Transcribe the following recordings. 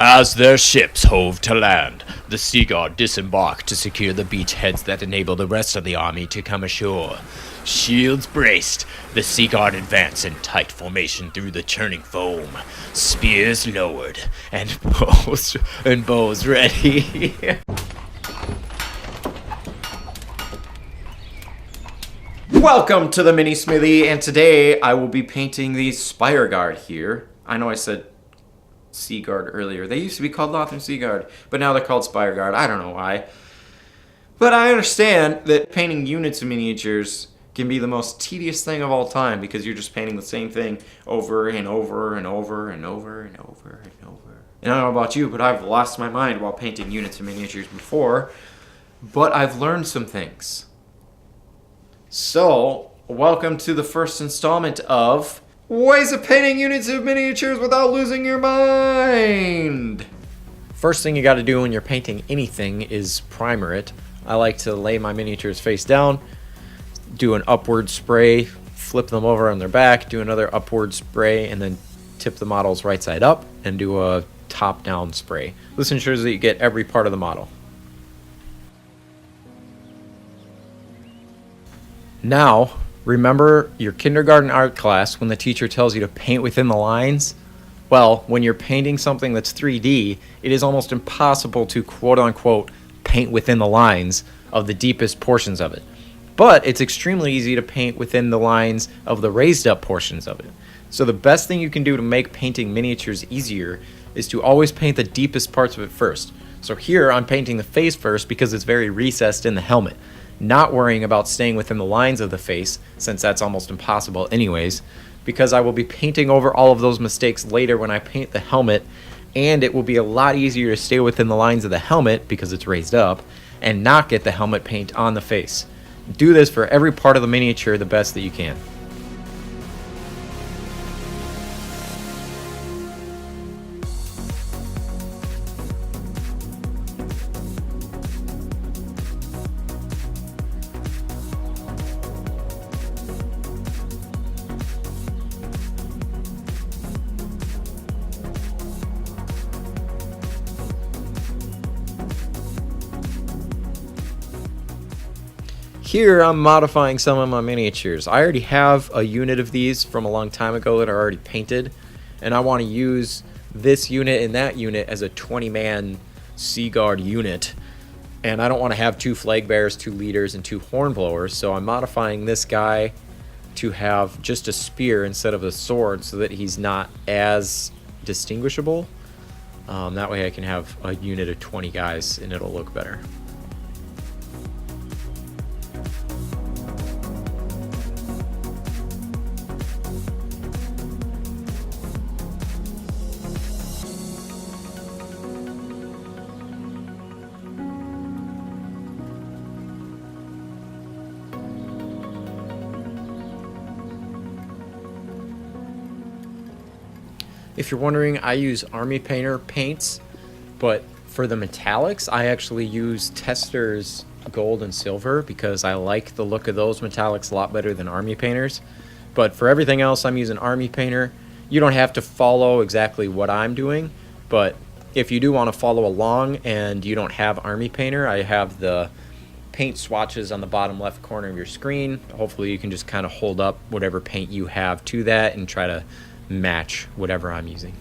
As their ships hove to land, the Spireguard disembarked to secure the beachheads that enable the rest of the army to come ashore. Shields braced, the Spireguard advanced in tight formation through the churning foam. Spears lowered, and bows ready. Welcome to the Mini Smithy, and today I will be painting the Spireguard here. I know I said Seaguard earlier. They used to be called Lothran Seaguard, but now they're called Spireguard. I don't know why. But I understand that painting units of miniatures can be the most tedious thing of all time because you're just painting the same thing over and over and over and over and over and over. And I don't know about you, but I've lost my mind while painting units of miniatures before. But I've learned some things. So, welcome to the first installment of Ways of Painting Units of Miniatures Without Losing Your Mind! First thing you gotta do when you're painting anything is primer it. I like to lay my miniatures face down, do an upward spray, flip them over on their back, do another upward spray, and then tip the models right side up and do a top-down spray. This ensures that you get every part of the model. Now, remember your kindergarten art class when the teacher tells you to paint within the lines? Well, when you're painting something that's 3D, it is almost impossible to quote-unquote paint within the lines of the deepest portions of it. But it's extremely easy to paint within the lines of the raised up portions of it. So the best thing you can do to make painting miniatures easier is to always paint the deepest parts of it first. So here I'm painting the face first because it's very recessed in the helmet. Not worrying about staying within the lines of the face, since that's almost impossible anyways, because I will be painting over all of those mistakes later when I paint the helmet, and it will be a lot easier to stay within the lines of the helmet, because it's raised up, and not get the helmet paint on the face. Do this for every part of the miniature the best that you can. Here I'm modifying some of my miniatures. I already have a unit of these from a long time ago that are already painted, and I want to use this unit and that unit as a 20-man Seaguard unit. And I don't want to have 2 flag bearers, 2 leaders, and 2 hornblowers, so I'm modifying this guy to have just a spear instead of a sword so that he's not as distinguishable. That way I can have a unit of 20 guys and it'll look better. If you're wondering, I use Army Painter paints, but for the metallics, I actually use Testors Gold and Silver because I like the look of those metallics a lot better than Army Painters. But for everything else, I'm using Army Painter. You don't have to follow exactly what I'm doing, but if you do want to follow along and you don't have Army Painter, I have the paint swatches on the bottom left corner of your screen. Hopefully you can just kind of hold up whatever paint you have to that and try to match whatever I'm using.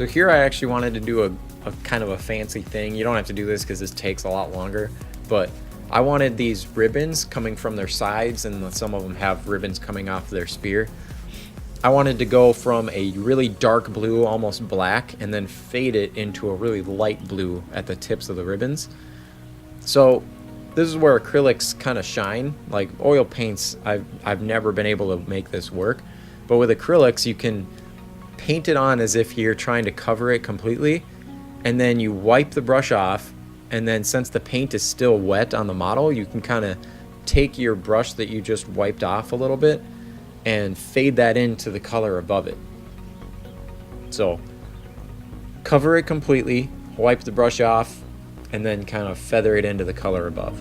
So here I actually wanted to do a kind of a fancy thing. You don't have to do this because this takes a lot longer, but I wanted these ribbons coming from their sides, and some of them have ribbons coming off their spear. I wanted to go from a really dark blue, almost black, and then fade it into a really light blue at the tips of the ribbons. So this is where acrylics kind of shine. Like oil paints, I've never been able to make this work, but with acrylics you can paint it on as if you're trying to cover it completely, and then you wipe the brush off, and then since the paint is still wet on the model, you can kind of take your brush that you just wiped off a little bit and fade that into the color above it. So cover it completely, wipe the brush off, and then kind of feather it into the color above.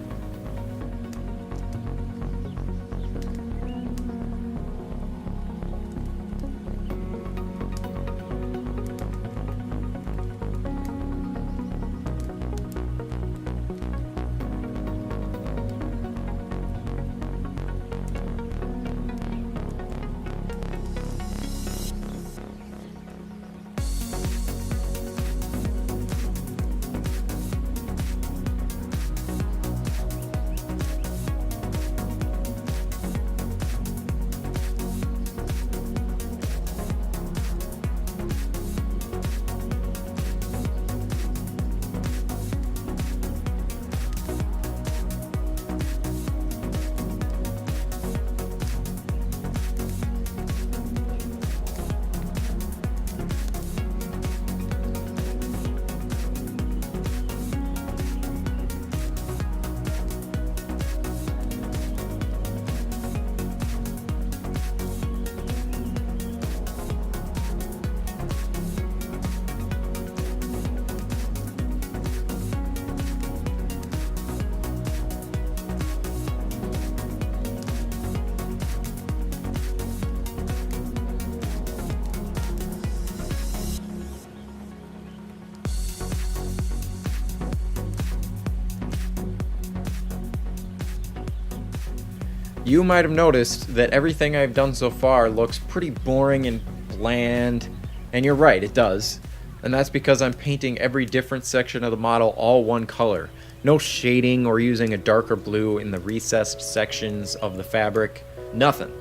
You might have noticed that everything I've done so far looks pretty boring and bland, and you're right, it does. And that's because I'm painting every different section of the model all one color. No shading or using a darker blue in the recessed sections of the fabric, nothing.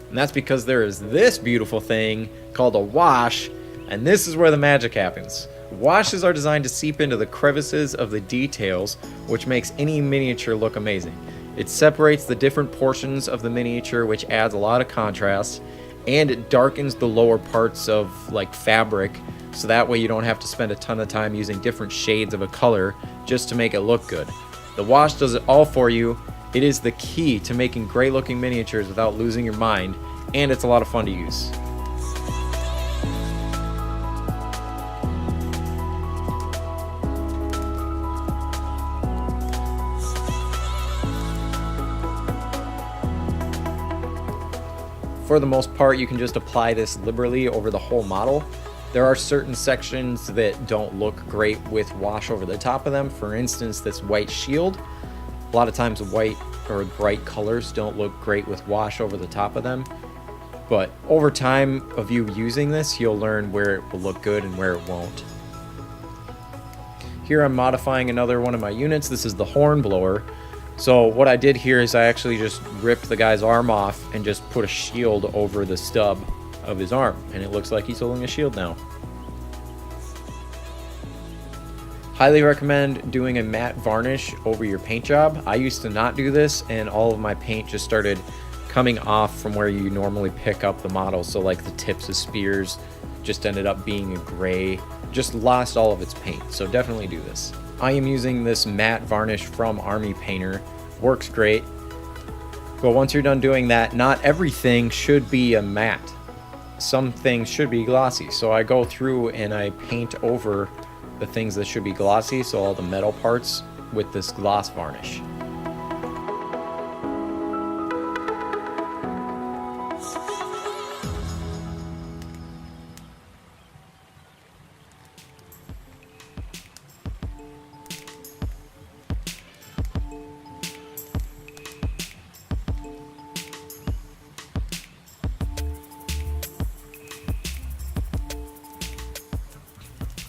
And that's because there is this beautiful thing called a wash, and this is where the magic happens. Washes are designed to seep into the crevices of the details, which makes any miniature look amazing. It separates the different portions of the miniature, which adds a lot of contrast, and it darkens the lower parts of like fabric, so that way you don't have to spend a ton of time using different shades of a color just to make it look good. The wash does it all for you. It is the key to making great looking miniatures without losing your mind, and it's a lot of fun to use. For the most part, you can just apply this liberally over the whole model. There are certain sections that don't look great with wash over the top of them. For instance, this white shield. A lot of times white or bright colors don't look great with wash over the top of them. But over time of you using this, you'll learn where it will look good and where it won't. Here I'm modifying another one of my units. This is the horn blower. So what I did here is I actually just ripped the guy's arm off and just put a shield over the stub of his arm, and it looks like he's holding a shield now. Highly recommend doing a matte varnish over your paint job. I used to not do this, and all of my paint just started coming off from where you normally pick up the model. So like the tips of spears just ended up being a gray, just lost all of its paint. So definitely do this. I am using this matte varnish from Army Painter. Works great. But once you're done doing that, not everything should be a matte. Some things should be glossy. So I go through and I paint over the things that should be glossy, so all the metal parts, with this gloss varnish.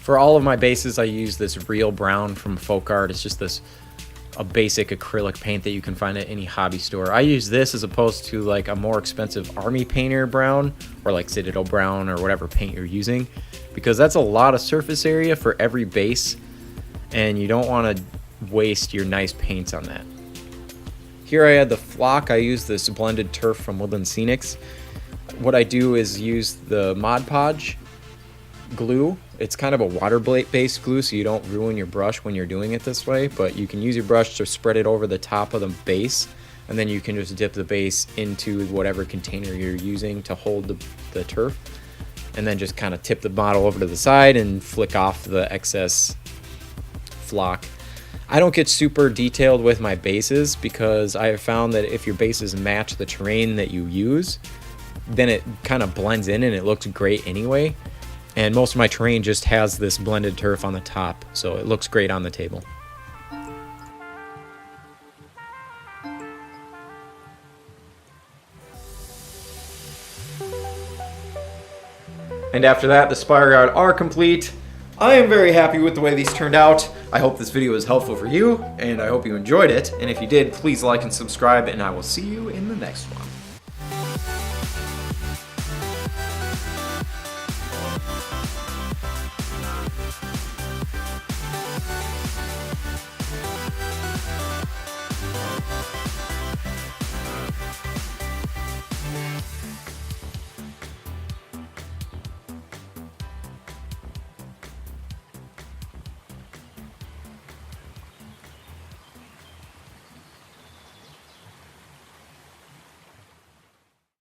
For all of my bases, I use this Real Brown from Folk Art. It's just a basic acrylic paint that you can find at any hobby store. I use this as opposed to like a more expensive Army Painter brown or like Citadel Brown or whatever paint you're using, because that's a lot of surface area for every base, and you don't want to waste your nice paints on that. Here I had the flock. I use this blended turf from Woodland Scenics. What I do is use the Mod Podge glue. It's kind of a water based glue, so you don't ruin your brush when you're doing it this way, but you can use your brush to spread it over the top of the base, and then you can just dip the base into whatever container you're using to hold the turf, and then just kind of tip the bottle over to the side and flick off the excess flock. I don't get super detailed with my bases because I have found that if your bases match the terrain that you use, then it kind of blends in and it looks great anyway. And most of my terrain just has this blended turf on the top, so it looks great on the table. And after that, the Spireguard are complete. I am very happy with the way these turned out. I hope this video was helpful for you, and I hope you enjoyed it. And if you did, please like and subscribe, and I will see you in the next one.